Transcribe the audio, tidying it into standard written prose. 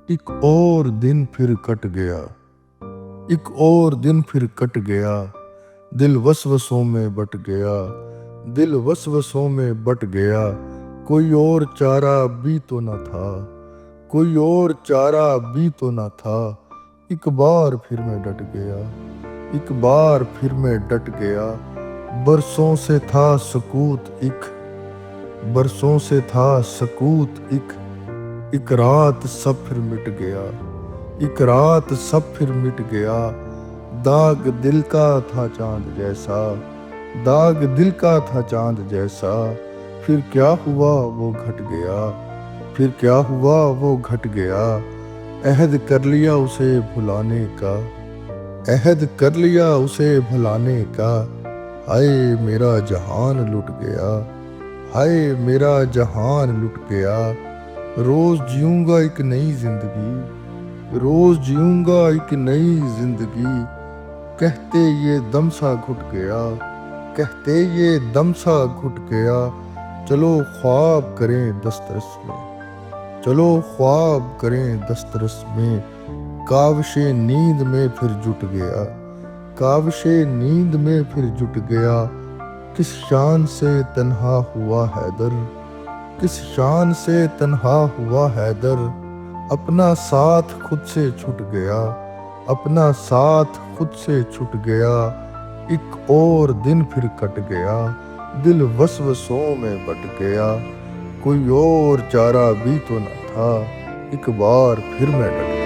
ایک اور دن پھر کٹ گیا، ایک اور دن پھر کٹ گیا، دل وسوسوں میں بٹ گیا، دل وسوسوں میں بٹ گیا، کوئی اور چارہ بھی تو نہ تھا، کوئی اور چارہ بھی تو نہ تھا، ایک بار پھر میں ڈٹ گیا، ایک بار پھر میں ڈٹ گیا، برسوں سے تھا سکوت برسوں سے تھا سکوت ایک رات سب پھر مٹ گیا، ایک رات سب پھر مٹ گیا، داغ دل کا تھا چاند جیسا، داغ دل کا تھا چاند جیسا، پھر کیا ہوا وہ گھٹ گیا، پھر کیا ہوا وہ گھٹ گیا، عہد کر لیا اسے بھلانے کا، عہد کر لیا اسے بھلانے کا، ہائے میرا جہان لٹ گیا، ہائے میرا جہان لٹ گیا، روز جیوں گا ایک نئی زندگی، روز جیوں گا ایک نئی زندگی، کہتے یہ دم سا گھٹ گیا، کہتے یہ دم سا گھٹ گیا، چلو خواب کریں دسترس میں، چلو خواب کریں دسترس میں، کاوش نیند میں پھر جٹ گیا، کاوش نیند میں پھر جٹ گیا، کس شان سے تنہا ہوا حیدر، کس شان سے تنہا ہوا حیدر، اپنا ساتھ خود سے چھٹ گیا، اپنا ساتھ خود سے چھٹ گیا، ایک اور دن پھر کٹ گیا، دل وسوسوں میں بٹ گیا، کوئی اور چارہ بھی تو نہ تھا، ایک بار پھر میں ڈٹ